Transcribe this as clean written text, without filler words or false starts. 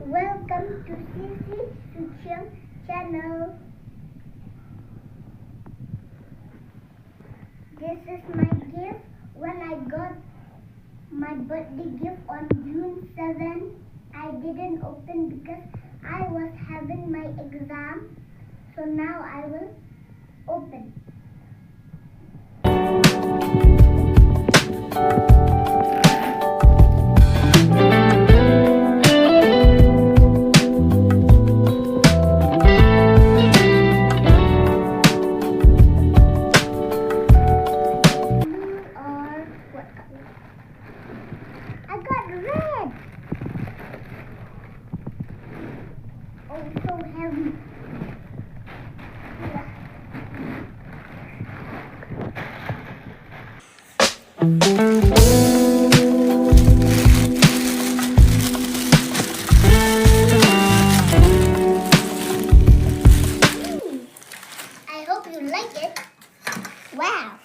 Welcome to CC Sucham channel. This is my gift when I got my birthday gift on June 7. I didn't open because I was having my exam. So now I will open. I got red. Oh, so heavy. I hope you like it. Wow.